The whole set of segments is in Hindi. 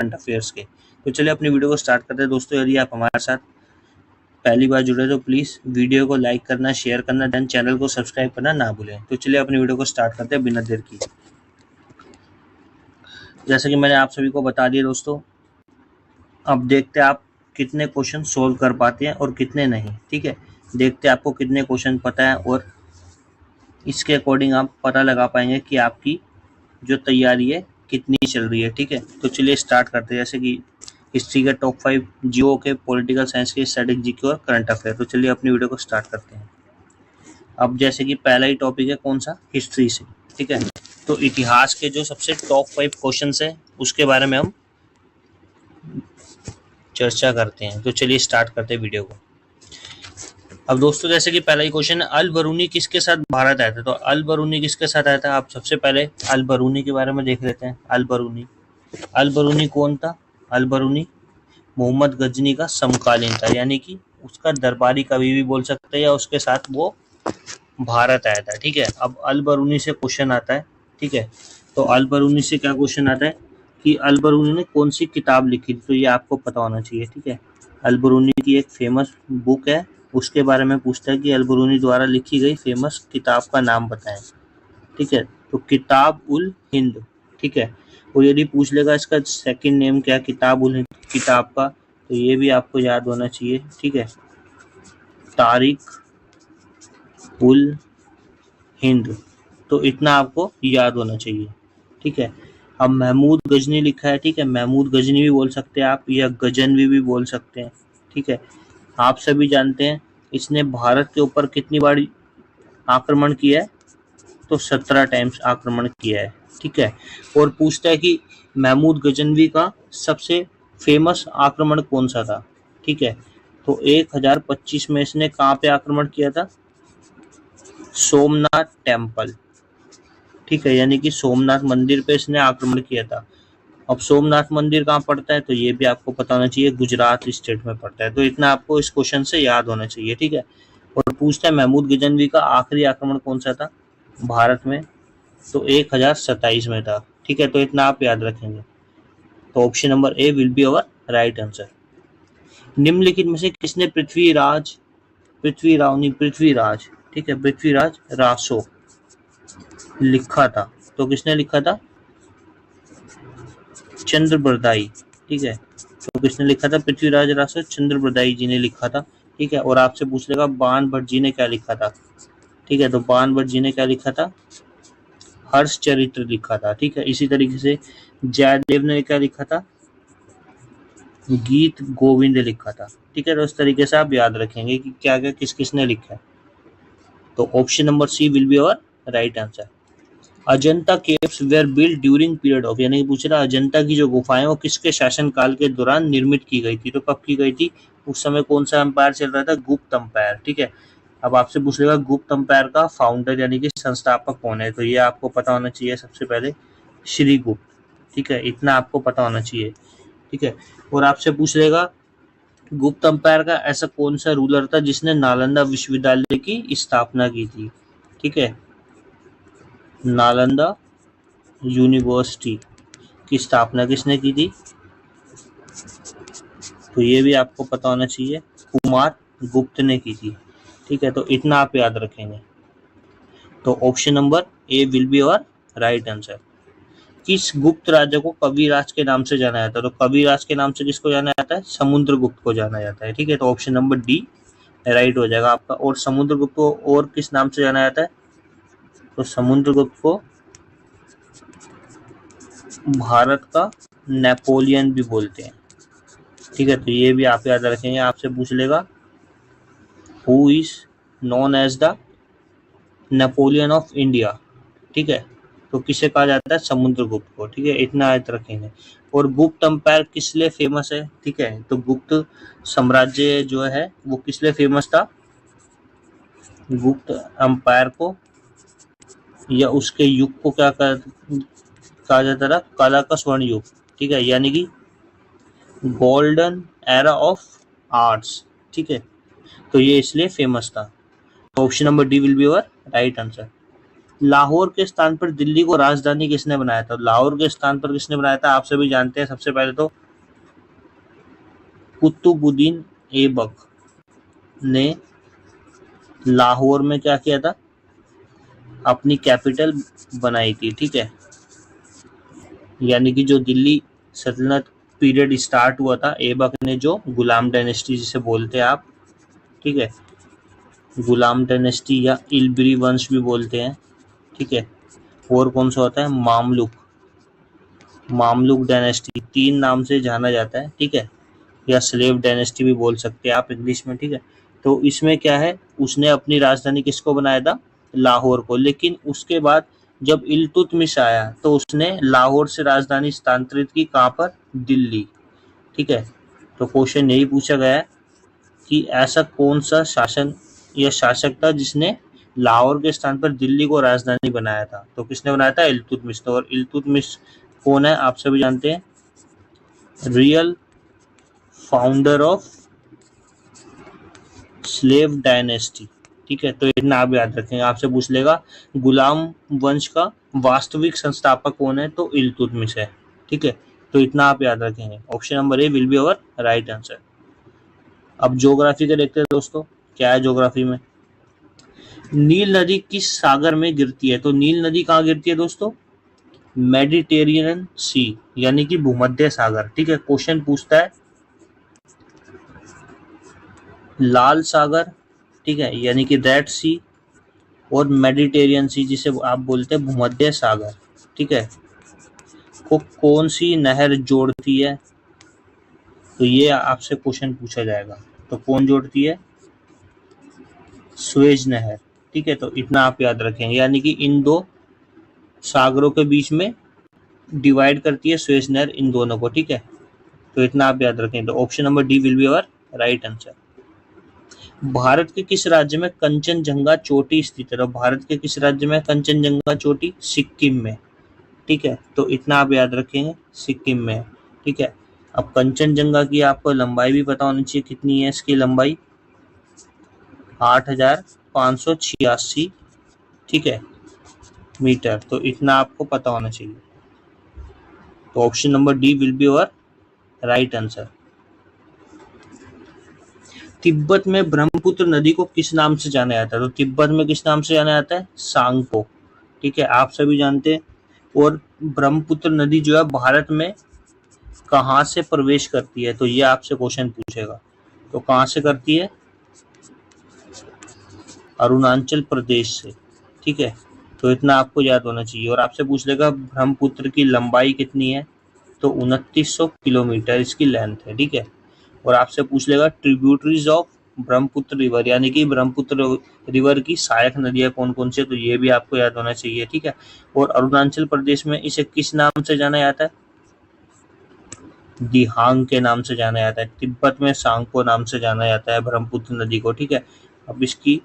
करंट अफेयर्स के। तो चलिए अपनी वीडियो को स्टार्ट करते हैं दोस्तों। यदि आप हमारे साथ पहली बार जुड़े तो प्लीज़ वीडियो को लाइक करना, शेयर करना, देन चैनल को सब्सक्राइब करना ना भूलें। तो चलिए अपनी वीडियो को स्टार्ट करते हैं बिना देर की। जैसे कि मैंने आप सभी को बता दिया दोस्तों, अब देखते हैं आप कितने क्वेश्चन सोल्व कर पाते हैं और कितने नहीं। ठीक है, देखते हैं आपको कितने क्वेश्चन पता है और इसके अकॉर्डिंग आप पता लगा पाएंगे कि आपकी जो तैयारी है कितनी चल रही है। ठीक है, तो चलिए स्टार्ट करते हैं। जैसे कि हिस्ट्री के टॉप 5, जियो के, पॉलिटिकल साइंस के, स्टैटिक जीके और करंट अफेयर। तो चलिए अपनी वीडियो को स्टार्ट करते हैं। अब जैसे कि पहला ही टॉपिक है कौन सा, हिस्ट्री से। ठीक है, तो इतिहास के जो सबसे टॉप 5 क्वेश्चन है उसके बारे में हम चर्चा करते हैं। तो चलिए स्टार्ट करते हैं वीडियो को। अब दोस्तों जैसे कि पहला ही क्वेश्चन है, अल बरूनी किसके साथ भारत आया था। तो अल बरूनी किसके साथ आया था, आप सबसे पहले अल बरूनी के बारे में देख लेते हैं। अल बरूनी कौन था। अल बरूनी मोहम्मद गजनी का समकालीन था, यानी कि उसका दरबारी कवि भी बोल सकते हैं, या उसके साथ वो भारत आया था। ठीक है, अब अल बरूनी से क्वेश्चन आता है। ठीक है, तो अल बरूनी से क्या क्वेश्चन आता है कि अल बरूनी ने कौन सी किताब लिखी थी। तो ये आपको पता होना चाहिए। ठीक है, अल बरूनी की एक फेमस बुक है, उसके बारे में पूछता है कि अल बरूनी द्वारा लिखी गई फेमस किताब का नाम बताएं। ठीक है, तो किताब उल हिंद। ठीक है, और यदि पूछ लेगा इसका सेकंड नेम क्या, किताब उल हिंद किताब का, तो ये भी आपको याद होना चाहिए। ठीक है, तारिक उल हिंद। तो इतना आपको याद होना चाहिए। ठीक है, अब महमूद गजनी लिखा है। ठीक है, महमूद गजनी भी बोल सकते हैं आप, या गजनवी भी बोल सकते हैं। ठीक है, आप सभी जानते हैं इसने भारत के ऊपर कितनी बार आक्रमण किया है, तो 17 टाइम्स आक्रमण किया है। ठीक है, और पूछता है कि महमूद गजनवी का सबसे फेमस आक्रमण कौन सा था। ठीक है, तो 1025 में इसने कहाँ पे आक्रमण किया था, सोमनाथ टेम्पल। ठीक है, यानी कि सोमनाथ मंदिर पे इसने आक्रमण किया था। अब सोमनाथ मंदिर कहाँ पड़ता है, तो ये भी आपको पता होना चाहिए, गुजरात स्टेट में पड़ता है। तो इतना आपको इस क्वेश्चन से याद होना चाहिए। ठीक है, और पूछता है महमूद गजनवी का आखिरी आक्रमण कौन सा था भारत में, तो 1027 में था। ठीक है, तो इतना आप याद रखेंगे। तो option number A will be our right answer. निम्नलिखित में से किसने पृथ्वीराज ठीक है, पृथ्वीराज रासो लिखा था। तो किसने लिखा था, चंद्रबरदाई। ठीक है, तो किसने लिखा था, पृथ्वीराज रासो चंद्रबरदाई जी ने लिखा था। ठीक है, और आपसे पूछ लेगा बाण भट्ट जी ने क्या लिखा था। ठीक है, तो बाण भट्ट जी ने क्या लिखा था, हर्ष चरित्र लिखा था। ठीक है, इसी तरीके से जयदेव ने क्या लिखा था, गीत गोविंद लिखा था। ठीक है, तो इस तरीके से आप याद रखेंगे कि क्या क्या किस किसने लिखा है। तो option number C will be our right answer. Ajanta caves were built during period of, यानी कि पूछ रहा अजंता की जो गुफाएं वो किसके शासनकाल के दौरान निर्मित की गई थी। तो कब की गई थी, उस समय कौन सा अंपायर चल रहा था, गुप्त अंपायर। ठीक है, अब आपसे पूछ लेगा गुप्त अंपायर का फाउंडर यानी कि संस्थापक कौन है, तो ये आपको पता होना चाहिए सबसे पहले, श्रीगुप्त। ठीक है, इतना आपको पता होना चाहिए। ठीक है, और आपसे पूछ लेगा गुप्त अंपायर का ऐसा कौन सा रूलर था जिसने नालंदा विश्वविद्यालय की स्थापना की थी। ठीक है, नालंदा यूनिवर्सिटी की स्थापना किसने की थी, तो ये भी आपको पता होना चाहिए, कुमार गुप्त ने की थी। ठीक है, तो इतना आप याद रखेंगे। तो option number A will be our right answer. किस गुप्त राजा को कविराज के नाम से जाना जाता है, तो कविराज के नाम से किसको जाना जाता है, समुद्रगुप्त को जाना जाता है। ठीक है, तो ऑप्शन नंबर डी राइट हो जाएगा आपका। और समुद्रगुप्त को और किस नाम से जाना जाता है, तो समुद्रगुप्त को भारत का नेपोलियन भी बोलते हैं। ठीक है, तो ये भी आप याद रखेंगे। आपसे पूछ लेगा who is known as the Napoleon of India. ठीक है, तो किसे कहा जाता है, समुद्रगुप्त को। ठीक है, इतना याद रखेंगे। और गुप्त अंपायर किस लिए फेमस है, ठीक है, तो गुप्त साम्राज्य जो है वो किस लिए फेमस था, गुप्त अंपायर को या उसके युग को क्या कहा जाता था, कला का स्वर्ण युग। ठीक है, यानी कि गोल्डन एरा ऑफ आर्ट्स। ठीक है, तो ये इसलिए फेमस था। तो option number D will be our right answer. Lahore के स्थान पर दिल्ली को राजधानी किसने बनाया था? लाहौर के स्थान पर किसने बनाया था आप सभी जानते हैं। सबसे पहले तो कुतुबुद्दीन ऐबक ने लाहौर में क्या किया था, अपनी कैपिटल बनाई थी। ठीक है, यानी कि जो दिल्ली सल्तनत पीरियड स्टार्ट हुआ था, ऐबक ने, जो गुलाम डायनेस्टी जिसे बोलते हैं आप, ठीक है, गुलाम डायनेस्टी या इलबरी वंश भी बोलते हैं। ठीक है, और कौन सा होता है, मामलुक, मामलुक डायनेस्टी, 3 नाम से जाना जाता है। ठीक है, या स्लेव डायनेस्टी भी बोल सकते हैं आप इंग्लिश में। ठीक है, तो इसमें क्या है, उसने अपनी राजधानी किसको बनाया था, लाहौर को। लेकिन उसके बाद जब इल्तुतमिश आया तो उसने लाहौर से राजधानी स्थानांतरित की, कहाँ पर, दिल्ली। ठीक है, तो क्वेश्चन यही पूछा गया है कि ऐसा कौन सा शासन या शासक था जिसने लाहौर के स्थान पर दिल्ली को राजधानी बनाया था? तो किसने बनाया था, इल्तुतमिश। तो और इल्तुतमिश कौन है आप सभी जानते हैं, real founder of slave dynasty. ठीक है, तो इतना आप याद रखेंगे, आपसे पूछ लेगा गुलाम वंश का वास्तविक संस्थापक कौन है, तो इल्तुतमिश है। ठीक है, तो इतना आप याद रखेंगे। Option number A will be our right answer. अब ज्योग्राफी का देखते हैं दोस्तों, क्या है ज्योग्राफी में। नील नदी किस सागर में गिरती है? तो नील नदी कहाँ गिरती है दोस्तों, मेडिटेरियन सी, यानी कि भूमध्य सागर। ठीक है, क्वेश्चन पूछता है लाल सागर, ठीक है, यानी कि रेड सी, और मेडिटेरियन सी जिसे आप बोलते हैं भूमध्य सागर, ठीक है, को कौन सी नहर जोड़ती है? तो ये आपसे क्वेश्चन पूछा जाएगा। तो कौन जोड़ती है, स्वेज नहर। ठीक है, तो इतना आप याद रखेंगे, यानी कि इन दो सागरों के बीच में डिवाइड करती है स्वेज नहर इन दोनों को। ठीक है, तो इतना आप याद रखेंगे। तो option number D will be our right answer. Bharat के किस राज्य में कंचनजंगा चोटी स्थित है? तो भारत के किस राज्य में कंचनजंगा चोटी? सिक्किम में। ठीक है, तो इतना आप याद रखेंगे, सिक्किम में। ठीक है, अब कंचनजंगा की आपको लंबाई भी पता होनी चाहिए, कितनी है इसकी लंबाई, 8,586, ठीक है, मीटर। तो इतना आपको पता होना चाहिए। तो option number D will be our right answer. Tibet में ब्रह्मपुत्र नदी को किस नाम से जाना जाता है? तो तिब्बत में किस नाम से जाना जाता है, सांगपो। ठीक है, आप सभी जानते हैं। और ब्रह्मपुत्र नदी जो है भारत में कहाँ से प्रवेश करती है? तो ये आपसे क्वेश्चन पूछेगा। तो कहाँ से करती है, अरुणाचल प्रदेश से। ठीक है, तो इतना आपको याद होना चाहिए। और आपसे पूछ लेगा ब्रह्मपुत्र की लंबाई कितनी है? तो 2900 किलोमीटर इसकी लेंथ है। ठीक है, और आपसे पूछ लेगा ट्रिब्यूटरीज ऑफ ब्रह्मपुत्र रिवर, यानी कि ब्रह्मपुत्र रिवर की सहायक नदियां कौन कौन सी है? तो ये भी आपको याद होना चाहिए। ठीक है, और अरुणाचल प्रदेश में इसे किस नाम से जाना जाता है? दिहांग के नाम से जाना जाता है। तिब्बत में सांगपो नाम से जाना जाता है ब्रह्मपुत्र नदी को। ठीक है, अब इसकी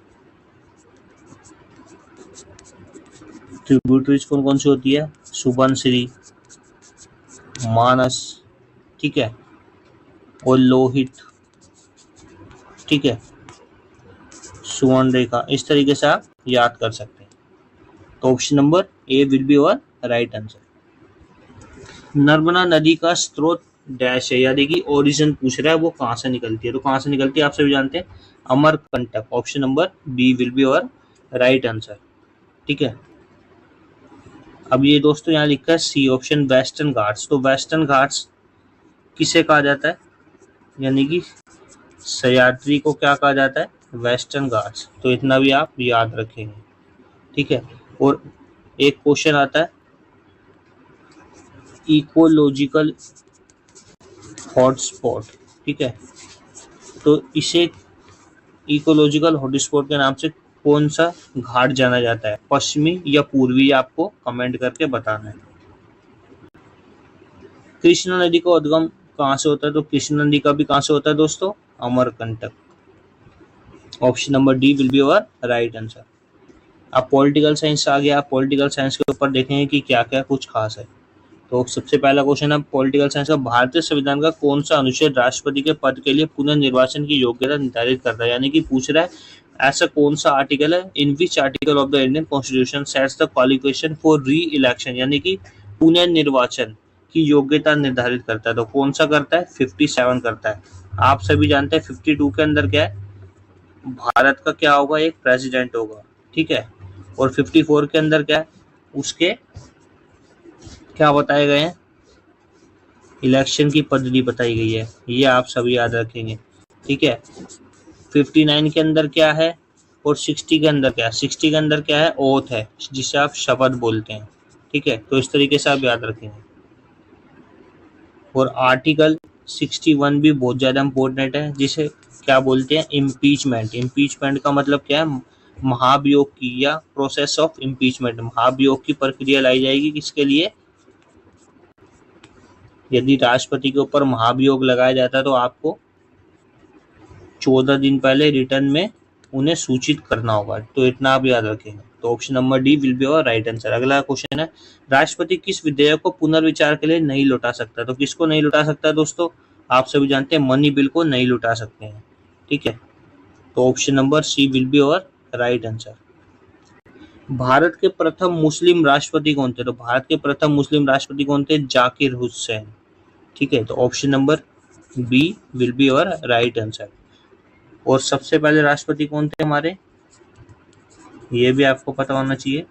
ट्रिब्यूटरीज कौन कौन सी होती है? सुबनसिरी, मानस, ठीक है, और लोहित, ठीक है, सुवर्ण रेखा। इस तरीके से आप याद कर सकते हैं। तो option number A will be our right answer. Narmada नदी का स्रोत डैश है, यानी कि ओरिजिन पूछ रहा है, वो कहाँ से निकलती है? तो कहाँ से निकलती है आप सभी जानते हैं, Amarkantak. Option number B will be our right answer. ठीक है, अब ये दोस्तों यहाँ लिखा है सी ऑप्शन, वेस्टर्न घाट्स। तो वेस्टर्न घाट्स किसे कहा जाता है, यानी कि सह्याद्री को क्या कहा जाता है, वेस्टर्न घाट्स। तो इतना भी आप याद रखेंगे। ठीक है, और एक क्वेश्चन आता है इकोलॉजिकल हॉटस्पॉट। ठीक है, तो इसे इकोलॉजिकल हॉटस्पॉट के नाम से कौन सा घाट जाना जाता है, पश्चिमी या पूर्वी? आपको कमेंट करके बताना है। कृष्णा नदी का उद्गम कहाँ से होता है? तो कृष्णा नदी का भी कहाँ से होता है दोस्तों, Amarkantak. Option number D will be our right answer. अब पॉलिटिकल साइंस आ गया। पॉलिटिकल साइंस के ऊपर देखेंगे कि क्या क्या कुछ खास है। तो सबसे पहला क्वेश्चन है पॉलिटिकल साइंस का, भारतीय संविधान का कौन सा अनुच्छेद राष्ट्रपति के पद के लिए पुनर्निर्वाचन की योग्यता निर्धारित करता है? यानी कि पूछ रहा है ऐसा कौन सा आर्टिकल है in which article of the Indian constitution sets the qualification for re election, यानी कि पुनर्निर्वाचन की योग्यता निर्धारित करता है। तो कौन सा करता है? 57 करता है। आप सभी जानते हैं 52 के अंदर क्या है, भारत का क्या होगा, एक प्रेसिडेंट होगा, ठीक है। और 54 के अंदर क्या है, उसके क्या बताए गए हैं, इलेक्शन की पद्धति बताई गई है। ये आप सभी याद रखेंगे, ठीक है। 59 के अंदर क्या है और 60 के अंदर क्या है? 60 के अंदर क्या है? ओथ है, जिसे आप शपथ बोलते हैं, ठीक है। तो इस तरीके से आप याद रखेंगे। और आर्टिकल 61 भी बहुत ज़्यादा इम्पोर्टेंट है, जिसे क्या बोलते हैं? इम्पीचमेंट। इम्पीचमेंट का मतलब क्या है? महाभियोग की, या प्रोसेस ऑफ इम्पीचमेंट, महाभियोग की प्रक्रिया लाई जाएगी। किसके लिए? यदि राष्ट्रपति के ऊपर महाभियोग लगाया जाता है तो आपको 14 दिन पहले रिटर्न में उन्हें सूचित करना होगा। तो इतना आप याद रखेंगे। तो option number D will be our right answer. अगला क्वेश्चन है, राष्ट्रपति किस विधेयक को पुनर्विचार के लिए नहीं लौटा सकता? तो किसको नहीं लौटा सकता दोस्तों? आप सभी जानते हैं मनी बिल को नहीं लौटा सकते हैं, ठीक है। तो option number C will be our right answer. Bharat के प्रथम मुस्लिम राष्ट्रपति कौन थे? तो भारत के प्रथम मुस्लिम राष्ट्रपति कौन थे? जाकिर हुसैन, ठीक है। तो option number B will be our right answer. और सबसे पहले राष्ट्रपति कौन थे हमारे? ये भी आपको पता होना चाहिए,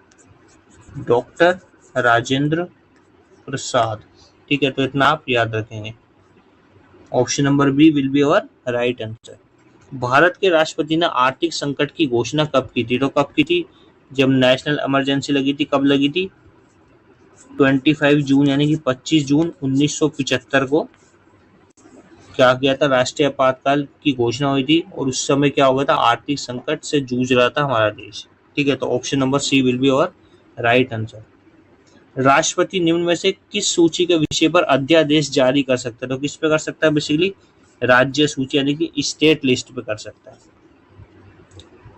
डॉक्टर राजेंद्र प्रसाद, ठीक है। तो इतना आप याद रखेंगे। Option number B will be our right answer. Bharat के राष्ट्रपति ने आर्थिक संकट की घोषणा कब की थी? तो कब की थी? जब नेशनल इमरजेंसी लगी थी। कब लगी थी? 25 जून, यानी कि 25 जून 1975 को क्या किया था? राष्ट्रीय आपातकाल की घोषणा हुई थी। और उस समय क्या हो गया था? आर्थिक संकट से जूझ रहा था हमारा देश, ठीक है। तो option number C will be our right answer. राष्ट्रपति निम्न में से किस सूची के विषय पर अध्यादेश जारी कर सकता है? तो किस पे कर सकता है? बेसिकली राज्य सूची, यानी कि स्टेट लिस्ट पे कर सकता है,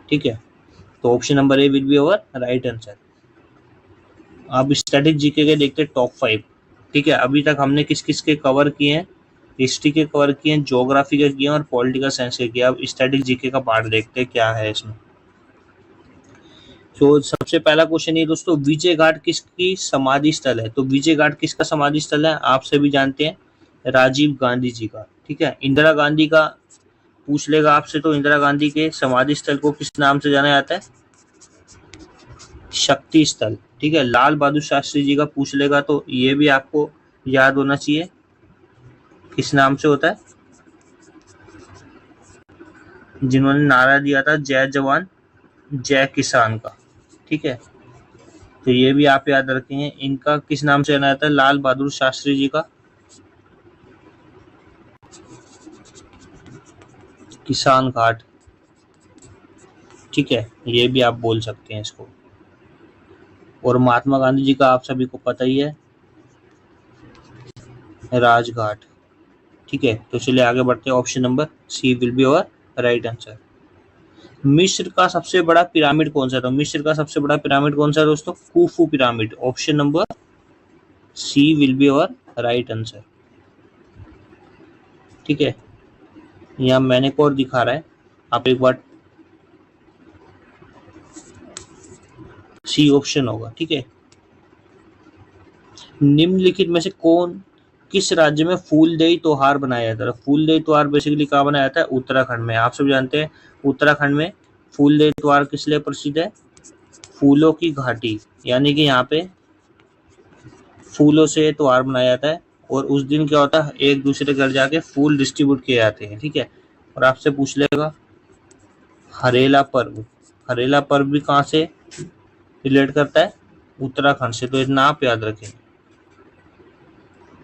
ठीक है। तो option number A will be our right answer. अब स्टैटिक जीके के देखते हैं टॉप 5, ठीक है। अभी तक हमने किस किस के कवर किए हैं? हिस्ट्री के कवर किए हैं, ज्योग्राफी के किए हैं और पॉलिटिकल साइंस के किए। अब स्टैटिक जीके का पार्ट देखते हैं क्या है इसमें। तो सबसे पहला क्वेश्चन ये दोस्तों, विजय घाट किसकी समाधि स्थल है? तो विजय घाट किसका समाधि स्थल है? आप सभी जानते हैं राजीव गांधी जी का, ठीक है। इंदिरा गांधी का पूछ लेगा आपसे, तो इंदिरा गांधी के समाधि स्थल को किस नाम से जाना जाता है? शक्ति स्थल, ठीक है। लाल बहादुर शास्त्री जी का पूछ लेगा तो ये भी आपको याद होना चाहिए, किस नाम से होता है? जिन्होंने नारा दिया था जय जवान जय किसान का, ठीक है। तो ये भी आप याद रखेंगे, इनका किस नाम से जाना जाता है? लाल बहादुर शास्त्री जी का किसान घाट, ठीक है। ये भी आप बोल सकते हैं इसको। और महात्मा गांधी जी का आप सभी को पता ही है, राजघाट, ठीक है। तो चलिए आगे बढ़ते हैं। Option number C will be our right answer. मिस्र का सबसे बड़ा पिरामिड कौन सा था? मिस्र का सबसे बड़ा पिरामिड कौन सा है दोस्तों? Khufu pyramid. Option number C will be our right answer, ठीक है। यहाँ मैंने को और दिखा रहा है, आप एक बार सी ऑप्शन होगा, ठीक है। निम्नलिखित में से कौन किस राज्य में फूलदेई त्योहार बनाया जाता है? फूलदेई त्योहार बेसिकली कहाँ बनाया जाता है? उत्तराखंड में। आप सब जानते हैं उत्तराखंड में फूलदेई त्योहार किस लिए प्रसिद्ध है? फूलों की घाटी, यानी कि यहाँ पे फूलों से त्योहार मनाया जाता है। और उस दिन क्या होता है? एक दूसरे घर जाके फूल डिस्ट्रीब्यूट किए जाते हैं, ठीक है। और आपसे पूछ लेगा हरेला पर्व। हरेला पर्व भी कहाँ से रिलेट करता है? उत्तराखंड से। तो इतना आप याद रखें।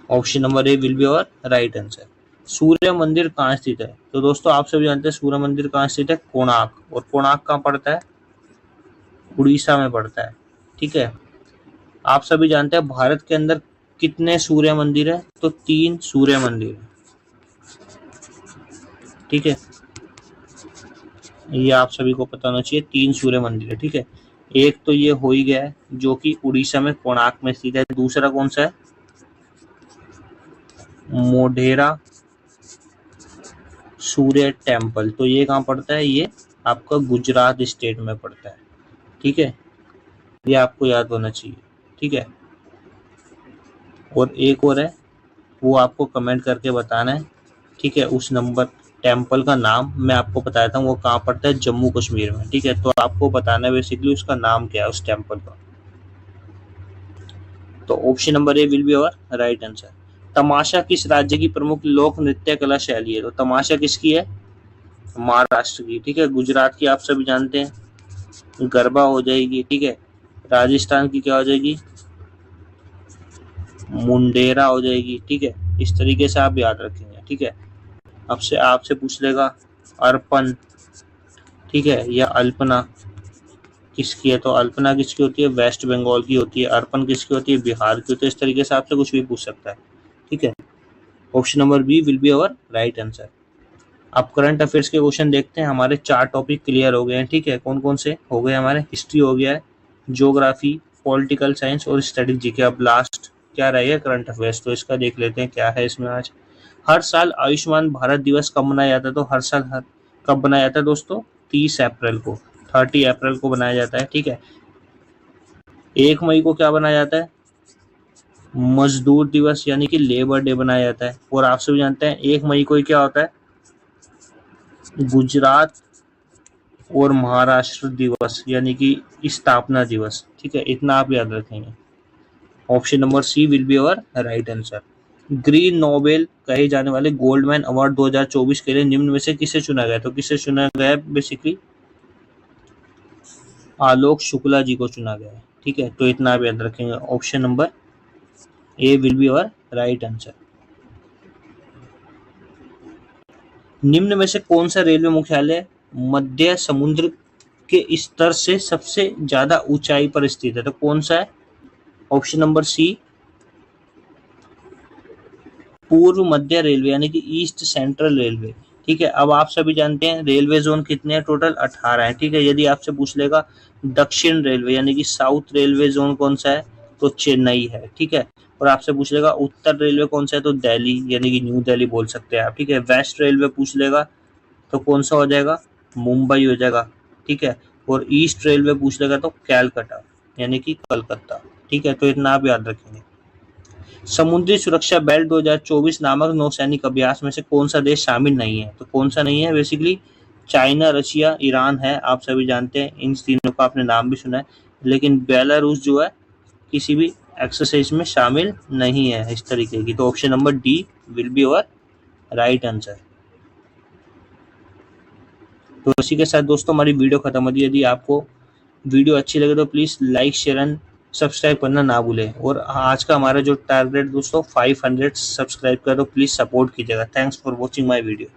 Option number A will be our right answer. सूर्य मंदिर कहाँ स्थित है? तो दोस्तों आप सभी जानते हैं सूर्य मंदिर कहाँ स्थित है? कोणार्क। और कोणार्क कहाँ पड़ता है? उड़ीसा में पड़ता है, ठीक है। आप सभी जानते हैं भारत के अंदर कितने सूर्य मंदिर है? तो 3 सूर्य मंदिर है, ठीक है। ये आप सभी को पता होना चाहिए, 3 सूर्य मंदिर है, ठीक है। एक तो ये हो ही गया है जो कि उड़ीसा में कोणार्क में स्थित है। दूसरा कौन सा है? मोढेरा सूर्य टेम्पल। तो ये कहाँ पड़ता है? ये आपका गुजरात स्टेट में पड़ता है। ठीक है, ये आपको याद होना चाहिए। ठीक है, और एक और है, वो आपको कमेंट करके बताना है। ठीक है, उस नंबर टेम्पल का नाम मैं आपको बताया था, वो कहाँ पड़ता है, जम्मू कश्मीर में। ठीक है, तो आपको बताना है बेसिकली उसका नाम क्या है उस टेम्पल का। तो option number A will be our right answer. Tamasha किस राज्य की प्रमुख लोक नृत्य कला शैली है? तो तमाशा किसकी है? महाराष्ट्र की। ठीक है, गुजरात की आप सभी जानते हैं, गरबा हो जाएगी। ठीक है, राजस्थान की क्या हो जाएगी, मुंडेरा हो जाएगी। ठीक है, इस तरीके से आप याद रखेंगे। ठीक है, आपसे आपसे पूछ लेगा अर्पण, ठीक है, या अल्पना किसकी है? तो अल्पना किसकी होती है? वेस्ट बंगाल की होती है। अर्पण किसकी होती है? बिहार की होती है। इस तरीके से आपसे कुछ भी पूछ सकता है। ठीक है, option number B will be our right answer. अब करंट अफेयर्स के क्वेश्चन देखते हैं। हमारे 4 टॉपिक क्लियर हो गए हैं। ठीक है, कौन कौन से हो गए हमारे? हिस्ट्री हो गया है, ज्योग्राफी, पॉलिटिकल साइंस और स्टैटिक जीके। अब लास्ट क्या रहेगा? Current affairs. तो इसका देख लेते हैं क्या है इसमें आज। हर साल आयुष्मान भारत दिवस कब मनाया जाता है? तो हर साल कब बनाया जाता है दोस्तों? 30 अप्रैल को, 30 अप्रैल को बनाया जाता है। ठीक है, 1 मई को क्या बनाया जाता है? मजदूर दिवस यानी कि लेबर डे बनाया जाता है। और आप सभी जानते हैं 1 मई को ही क्या होता है? गुजरात और महाराष्ट्र दिवस यानी कि स्थापना दिवस। ठीक है, इतना आप याद रखेंगे। Option number C will be our right answer. Green Nobel कहे जाने वाले गोल्डमैन अवार्ड 2024 के लिए निम्न में से किसे चुना गया? तो किसे चुना गया? बेसिकली आलोक शुक्ला जी को चुना गया है। ठीक है, तो इतना आप याद रखेंगे। Option number A will be our right answer. निम्न में से कौन सा रेलवे मुख्यालय मध्य समुद्र के स्तर से सबसे ज्यादा ऊंचाई पर स्थित है? तो कौन सा है? ऑप्शन नंबर सी पूर्व मध्य रेलवे यानी कि ईस्ट सेंट्रल रेलवे। ठीक है, अब आप सभी जानते हैं रेलवे जोन कितने हैं? टोटल 18 है। ठीक है, यदि आपसे पूछ लेगा दक्षिण रेलवे यानी कि साउथ रेलवे जोन कौन सा है? तो चेन्नई है। ठीक है, और आपसे पूछ लेगा उत्तर रेलवे कौन सा है? तो दिल्ली यानी कि न्यू दिल्ली बोल सकते हैं आप। ठीक है, वेस्ट रेलवे पूछ लेगा तो कौन सा हो जाएगा? मुंबई हो जाएगा। ठीक है, और ईस्ट रेलवे पूछ लेगा तो कैलकाटा यानी कि कलकत्ता। ठीक है, तो इतना आप याद रखेंगे। समुद्री सुरक्षा बेल्ट 2024 नामक नौसैनिक अभ्यास में से कौन सा देश शामिल नहीं है? तो कौन सा नहीं है? बेसिकली चाइना, रशिया, ईरान है। आप सभी जानते हैं, इन तीनों का आपने नाम भी सुना है। लेकिन बेलारूस जो है किसी भी एक्सरसाइज में शामिल नहीं है इस तरीके की। तो option number D will be our right answer. तो इसी के साथ दोस्तों हमारी वीडियो खत्म होती है। यदि आपको वीडियो अच्छी लगे तो please like, share and subscribe करना ना भूलें। और आज का हमारा जो टारगेट दोस्तों 500 सब्सक्राइब कर, तो प्लीज़ सपोर्ट कीजिएगा। Thanks for watching my video.